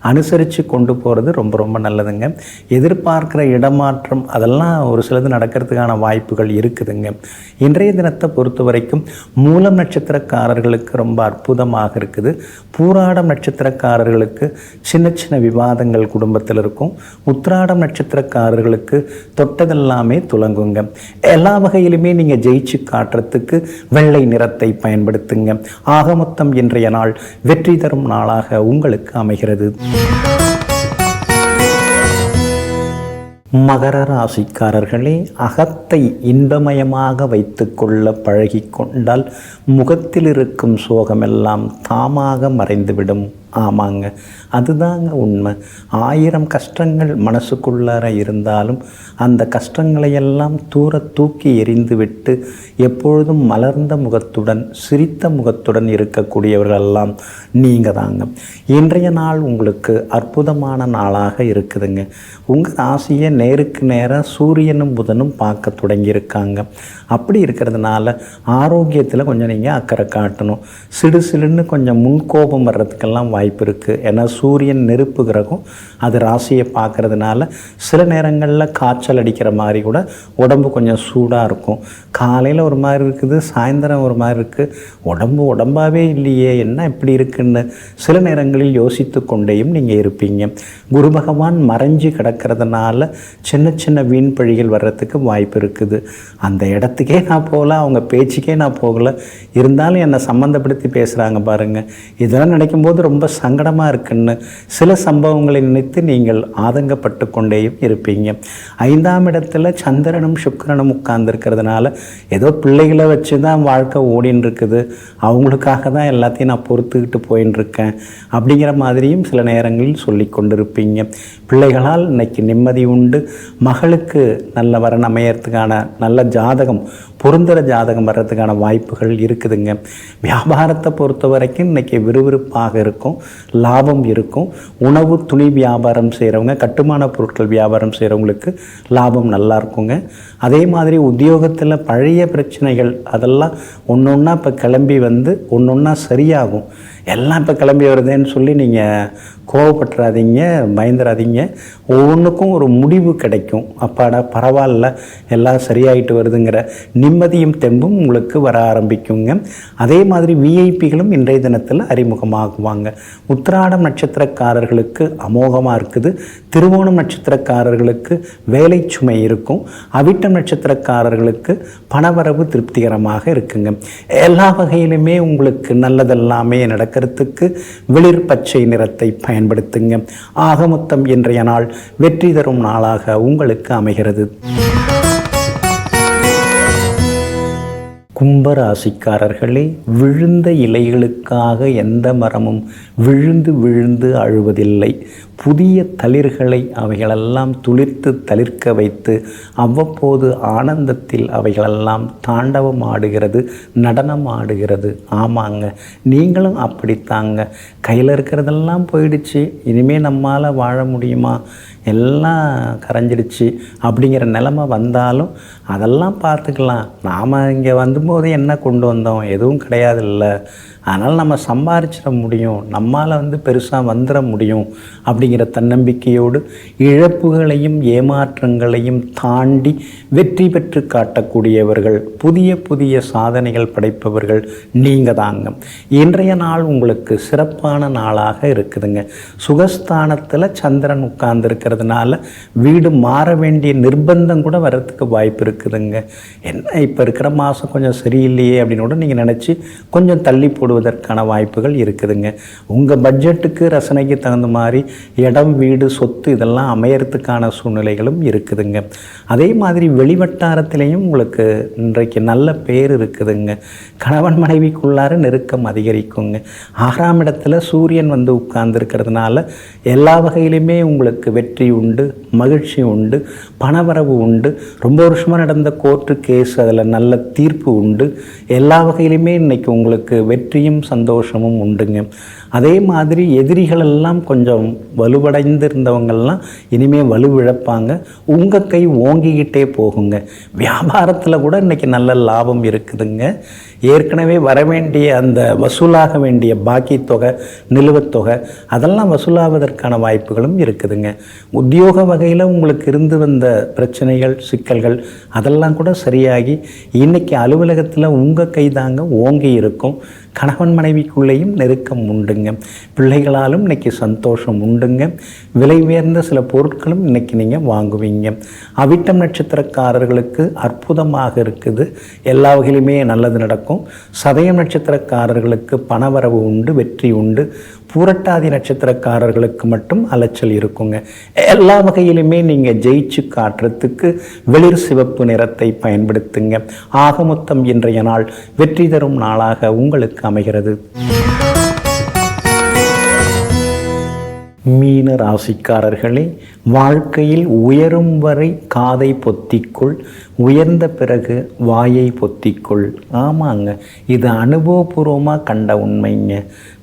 A: அனுசரித்து கொண்டு போகிறது ரொம்ப ரொம்ப நல்லதுங்க. எதிர்பார்க்குற இடமாற்றம் அதெல்லாம் ஒரு சிலது நடக்கிறதுக்கான வாய்ப்புகள் இருக்குதுங்க. இன்றைய தினத்தை பொறுத்த வரைக்கும் மூலம் நட்சத்திரக்காரர்களுக்கு ரொம்ப அற்புதமாக இருக்குது. பூராடம் நட்சத்திரக்காரர்களுக்கு சின்ன சின்ன விவாதங்கள் குடும்பத்தில் இருக்கும். உத்திராடம் நட்சத்திரக்காரர்களுக்கு தொட்டதெல்லாமே துலங்குங்க. எல்லா வகையிலுமே நீங்கள் ஜெயிச்சு காட்டுறதுக்கு வெள்ளை நிறத்தை பயன்படுத்துங்க. ஆக மொத்தம் இன்றைய நாள் வெற்றி தரும் நாளாக உங்களுக்கு அமைகிறது. மகர ராசிக்காரர்களே, அகத்தை இன்பமயமாக வைத்து கொள்ள பழகி கொண்டால் முகத்தில் இருக்கும் சோகமெல்லாம் தாமாக மறைந்துவிடும். ஆமாங்க, அதுதாங்க உண்மை. 1000 கஷ்டங்கள் மனசுக்குள்ளார இருந்தாலும் அந்த கஷ்டங்களையெல்லாம் தூர தூக்கி எறிந்துவிட்டு எப்பொழுதும் மலர்ந்த முகத்துடன் சிரித்த முகத்துடன் இருக்கக்கூடியவர்களெல்லாம் நீங்கள் தாங்க. இன்றைய நாள் உங்களுக்கு அற்புதமான நாளாக இருக்குதுங்க. உங்கள் ராசியை நேருக்கு நேராக சூரியனும் புதனும் பார்க்க தொடங்கியிருக்காங்க. அப்படி இருக்கிறதுனால ஆரோக்கியத்தில் கொஞ்சம் நீங்கள் அக்கறை காட்டணும். சிடு சிடுன்னு கொஞ்சம் முன்கோபம் வர்றதுக்கெல்லாம் வாய்ப்பு இருக்குது. ஏன்னா சூரியன் நெருப்பு கிரகம், அது ராசியை பார்க்கறதுனால சில நேரங்களில் காய்ச்சல் அடிக்கிற மாதிரி கூட உடம்பு கொஞ்சம் சூடாக இருக்கும். காலையில் ஒரு மாதிரி இருக்குது, சாயந்தரம் ஒரு மாதிரி இருக்குது, உடம்பாகவே இல்லையே, என்ன இப்படி இருக்குன்னு சில நேரங்களில் யோசித்து கொண்டேயும் நீங்கள் இருப்பீங்க. குரு பகவான் மறைஞ்சு கிடக்கிறதுனால சின்ன சின்ன வீண் பழிகள் வர்றதுக்கு வாய்ப்பு இருக்குது. அந்த இடத்துக்கே நான் போகல, அவங்க பேச்சுக்கே நான் போகலை, இருந்தாலும் என்னை சம்மந்தப்படுத்தி பேசுகிறாங்க பாருங்கள். இதெல்லாம் நினைக்கும் போது ரொம்ப சங்கடமாக இருக்குன்னு சில சம்பவங்களை நினைத்து நீங்கள் ஆதங்கப்பட்டு கொண்டேயும் இருப்பீங்க. 5ஆம் இடத்துல சந்திரனும் சுக்கிரனும் உட்கார்ந்துருக்கிறதுனால ஏதோ பிள்ளைகளை வச்சு தான் வாழ்க்கை ஓடின்னு இருக்குது, அவங்களுக்காக தான் எல்லாத்தையும் நான் பொறுத்துக்கிட்டு போயின்னு இருக்கேன் அப்படிங்கிற மாதிரியும் சில நேரங்களில் சொல்லி கொண்டிருப்பீங்க. பிள்ளைகளால் இன்னைக்கு நிம்மதி உண்டு. மகளுக்கு நல்ல வரன் அமையறதுக்கான நல்ல ஜாதகம், பொருந்தர ஜாதகம் வர்றதுக்கான வாய்ப்புகள் இருக்குதுங்க. வியாபாரத்தை பொறுத்த வரைக்கும் இன்றைக்கி விறுவிறுப்பாக இருக்கும், லாபம் இருக்கும். உணவு துணி வியாபாரம் செய்கிறவங்க, கட்டுமான பொருட்கள் வியாபாரம் செய்கிறவங்களுக்கு லாபம் நல்லா இருக்குங்க. அதே மாதிரி உத்தியோகத்தில் பழைய பிரச்சனைகள் அதெல்லாம் ஒன்று ஒன்றா இப்போ கிளம்பி வந்து ஒன்று ஒன்றா சரியாகும். எல்லாம் இப்போ கிளம்பி வருதுன்னு சொல்லி நீங்கள் கோவப்பட்டுறாதீங்க, பயந்துடாதீங்க. ஒவ்வொன்றுக்கும் ஒரு முடிவு கிடைக்கும். அப்பாடா பரவாயில்ல, எல்லாம் சரியாயிட்டு வருதுங்கிற நிம்மதியும் தெம்பும் உங்களுக்கு வர ஆரம்பிக்குங்க. அதே மாதிரி விஐபிகளும் இன்றைய தினத்தில் அறிமுகமாகுவாங்க. உத்திராடம் நட்சத்திரக்காரர்களுக்கு அமோகமாக இருக்குது. திருவோணம் நட்சத்திரக்காரர்களுக்கு வேலை சுமை இருக்கும். அவிட்டம் நட்சத்திரக்காரர்களுக்கு பணவரவு திருப்திகரமாக இருக்குங்க. எல்லா வகையிலுமே உங்களுக்கு நல்லதெல்லாமே நடக்கிறதுக்கு வெளிர் பச்சை நிறத்தை பயன்படுத்துங்க. ஆக மொத்தம் இன்றைய நாள் வெற்றி தரும் நாளாக உங்களுக்கு அமைகிறது. கும்பராசிக்காரர்களே, விழுந்த இலைகளுக்காக எந்த மரமும் விழுந்து விழுந்து அழுவதில்லை. புதிய தளிர்களை அவைகளெல்லாம் துளிர்த்து தளிர்க்க வைத்து அவ்வப்போது ஆனந்தத்தில் அவைகளெல்லாம் தாண்டவம் ஆடுகிறது, நடனம் ஆடுகிறது. ஆமாங்க, நீங்களும் அப்படித்தாங்க. கையில் இருக்கிறதெல்லாம் போயிடுச்சு, இனிமேல் நம்மால் வாழ முடியுமா, எல்லாம் கரைஞ்சிடுச்சு அப்படிங்கிற நிலைமை வந்தாலும் அதெல்லாம் பார்த்துக்கலாம். நாம் இங்கே வந்தபோது என்ன கொண்டு வந்தோம், எதுவும் கிடையாதுல்ல, அதனால் நம்ம சம்பாரிச்சிட முடியும், நம்மால் பெருசாக வந்துட முடியும் அப்படிங்கிற தன்னம்பிக்கையோடு இழப்புகளையும் ஏமாற்றங்களையும் தாண்டி வெற்றி பெற்று காட்டக்கூடியவர்கள், புதிய புதிய சாதனைகள் படைப்பவர்கள் நீங்கள் தாங்க. இன்றைய நாள் உங்களுக்கு சிறப்பான நாளாக இருக்குதுங்க. சுகஸ்தானத்தில் சந்திரன் உட்கார்ந்துருக்கிறதுனால வீடு மாற வேண்டிய நிர்பந்தம் கூட வர்றதுக்கு வாய்ப்பு இருக்குதுங்க. என்ன இப்போ இருக்கிற மாதம் கொஞ்சம் சரியில்லையே அப்படின்னு கூட நீங்கள் நினச்சி கொஞ்சம் தள்ளி போடுவதற்கான வாய்ப்புகள் இருக்குதுங்க. உங்கள் பட்ஜெட்டுக்கு ரசனைக்கு தகுந்த மாதிரி இடம், வீடு, சொத்து இதெல்லாம் அமையறதுக்கான சூழ்நிலைகளும் இருக்குதுங்க. அதே மாதிரி வெளிவட்டாரத்திலையும் உங்களுக்கு இன்றைக்கு நல்ல பேர் இருக்குதுங்க. கணவன் மனைவிக்குள்ளார நெருக்கம் அதிகரிக்குங்க. 6ஆம் இடத்துல சூரியன் உட்கார்ந்துருக்கிறதுனால எல்லா வகையிலுமே உங்களுக்கு வெற்றி உண்டு, மகிழ்ச்சி உண்டு, பணவரவு உண்டு. ரொம்ப வருஷமாக நடந்த கோர்ட்டு கேஸ் அதில் நல்ல தீர்ப்பு உண்டு. எல்லா வகையிலுமே இன்றைக்கி உங்களுக்கு வெற்றியும் சந்தோஷமும் உண்டுங்க. அதே மாதிரி எதிரிகளெல்லாம் கொஞ்சம் வலுவடைந்திருந்தவங்கள்லாம் இனிமேல் வலுவிழப்பாங்க. உங்கள் கை ஓங்கிக்கிட்டே போகுங்க. வியாபாரத்தில் கூட இன்றைக்கி நல்ல லாபம் இருக்குதுங்க. ஏற்கனவே வர வேண்டிய அந்த வசூலாக வேண்டிய பாக்கி தொகை, நிலுவைத் தொகை அதெல்லாம் வசூலாவதற்கான வாய்ப்புகளும் இருக்குதுங்க. உத்தியோக வகையில் உங்களுக்கு இருந்து வந்த பிரச்சனைகள், சிக்கல்கள் அதெல்லாம் கூட சரியாகி இன்றைக்கி அலுவலகத்தில் உங்கள் கைதாங்க ஓங்கி இருக்கும். கணவன் மனைவிக்குள்ளேயும் நெருக்கம் உண்டுங்க. பிள்ளைகளாலும் இன்றைக்கி சந்தோஷம் உண்டுங்க. விலை உயர்ந்த சில பொருட்களும் இன்றைக்கி நீங்கள் வாங்குவீங்க. அவிட்டம் நட்சத்திரக்காரர்களுக்கு அற்புதமாக இருக்குது. எல்லா வகையிலுமே நல்லது நடக்கும். சதயம் நட்சத்திரக்காரர்களுக்கு பணவரவு உண்டு, வெற்றி உண்டு. பூரட்டாதி நட்சத்திரக்காரர்களுக்கு மட்டும் அலைச்சல் இருக்குங்க. எல்லா வகையிலுமே நீங்கள் ஜெயிச்சு காட்டுறதுக்கு வெளிர் சிவப்பு நிறத்தை பயன்படுத்துங்க. ஆக மொத்தம் இன்றைய நாள் வெற்றி தரும் நாளாக உங்களுக்கு அமைகிறது. மீன ராசிக்காரர்களே, வாழ்க்கையில் உயரும் வரை காதை பொத்திக்குள், உயர்ந்த பிறகு வாயை பொத்திக்குள். ஆமாங்க, இது அனுபவபூர்வமாக கண்ட உண்மைங்க.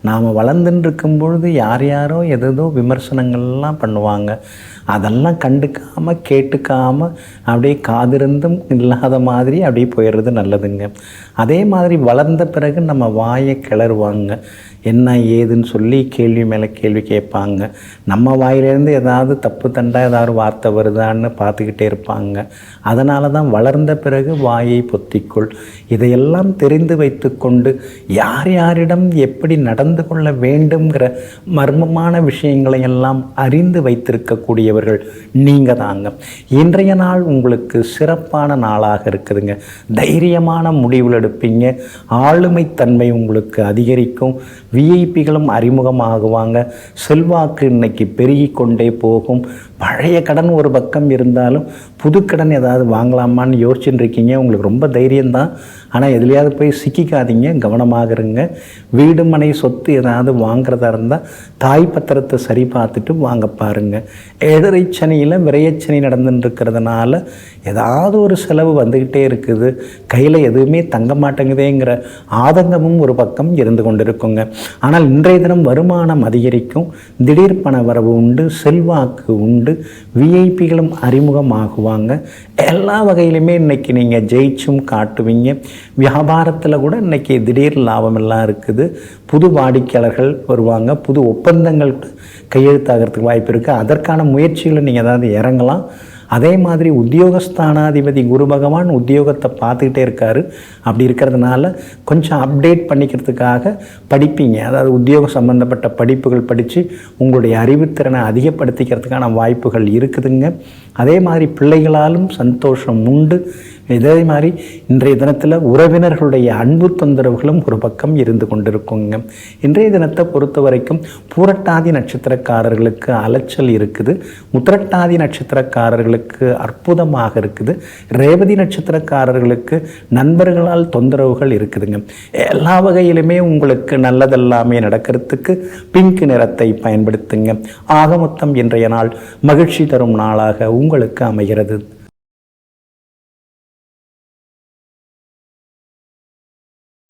A: நாம் வளர்ந்துட்டு இருக்கும் பொழுது யாரோ எதோ விமர்சனங்கள்லாம் பண்ணுவாங்க. அதெல்லாம் கண்டுக்காமல் கேட்டுக்காமல் அப்படியே காதிருந்தும் இல்லாத மாதிரி அப்படியே போயிடுறது நல்லதுங்க. அதே மாதிரி வளர்ந்த பிறகு நம்ம வாயை கிளறுவாங்க. என்ன ஏதுன்னு சொல்லி கேள்வி மேலே கேள்வி கேட்பாங்க. நம்ம வாயிலேருந்து ஏதாவது தப்பு தண்டா ஏதாவது வார்த்தை வருதான்னு பார்த்துக்கிட்டே இருப்பாங்க. அதனால தான் வளர்ந்த பிறகு வாயை பொத்திக்குள். இதையெல்லாம் தெரிந்து வைத்து கொண்டு யார் யாரிடம் எப்படி நடந்து கொள்ள வேண்டுங்கிற மர்மமான விஷயங்களை எல்லாம் அறிந்து வைத்திருக்கக்கூடியவர்கள் நீங்கள் தாங்க. இன்றைய நாள் உங்களுக்கு சிறப்பான நாளாக இருக்குதுங்க. தைரியமான முடிவுகள் எடுப்பீங்க. ஆளுமை தன்மை உங்களுக்கு அதிகரிக்கும். விஐபிகளும் அறிமுகமாகுவாங்க. செல்வாக்கு இன்னைக்கு பெருகி கொண்டே போகும். பழைய கடன் ஒரு பக்கம் இருந்தாலும் புது கடன் ஏதாவது வாங்கலாமான்னு யோசிச்சுட்டு இருக்கீங்க. உங்களுக்கு ரொம்ப தைரியம்தான். ஆனால் எதுலையாவது போய் சிக்கிக்காதீங்க, கவனமாக இருங்க. வீடு மனை சொத்து ஏதாவது வாங்குறதா இருந்தால் தாய் பத்திரத்தை சரி பார்த்துட்டு வாங்க பாருங்கள். ஏழரை சனியில் விரையச்சனி நடந்துட்டுருக்கிறதுனால ஏதாவது ஒரு செலவு வந்துக்கிட்டே இருக்குது. கையில் எதுவுமே தங்க மாட்டேங்குதேங்கிற ஆதங்கமும் ஒரு பக்கம் இருந்து கொண்டு இருக்குங்க. ஆனால் இன்றைய தினம் வருமானம் அதிகரிக்கும். திடீர் பண வரவு உண்டு. செல்வாக்கு உண்டு. விஐபிகளும் அறிமுகமாகுவாங்க. எல்லா வகையிலுமே இன்றைக்கி நீங்கள் ஜெயிச்சும் காட்டுவீங்க. வியாபாரத்தில் கூட இன்றைக்கி திடீர் லாபம் எல்லாம் இருக்குது. புது வாடிக்கையாளர்கள் வருவாங்க. புது ஒப்பந்தங்கள் கையெழுத்தாகிறதுக்கு வாய்ப்பு இருக்குது. அதற்கான முயற்சிகளை நீங்கள் ஏதாவது இறங்கலாம். அதே மாதிரி உத்தியோகஸ்தானாதிபதி குரு பகவான் உத்தியோகத்தை பார்த்துக்கிட்டே இருக்கார். அப்படி இருக்கிறதுனால கொஞ்சம் அப்டேட் பண்ணிக்கிறதுக்காக படிப்பீங்க. அதாவது உத்தியோகம் சம்மந்தப்பட்ட படிப்புகள் படித்து உங்களுடைய அறிவுத்திறனை அதிகப்படுத்திக்கிறதுக்கான வாய்ப்புகள் இருக்குதுங்க. அதே மாதிரி பிள்ளைகளாலும் சந்தோஷம் உண்டு. இதே மாதிரி இன்றைய தினத்தில் உறவினர்களுடைய அன்பு தொந்தரவுகளும் ஒரு பக்கம் இருந்து கொண்டிருக்குங்க. இன்றைய தினத்தை பொறுத்த வரைக்கும் பூரட்டாதி நட்சத்திரக்காரர்களுக்கு அலைச்சல் இருக்குது. உத்திரட்டாதி நட்சத்திரக்காரர்களுக்கு அற்புதமாக இருக்குது. ரேவதி நட்சத்திரக்காரர்களுக்கு நண்பர்களால் தொந்தரவுகள் இருக்குதுங்க. எல்லா வகையிலுமே உங்களுக்கு நல்லதெல்லாமே நடக்கிறதுக்கு பிங்க் நிறத்தை பயன்படுத்துங்க. ஆக மொத்தம் இன்றைய நாள் மகிழ்ச்சி தரும் நாளாக உங்களுக்கு அமைகிறது.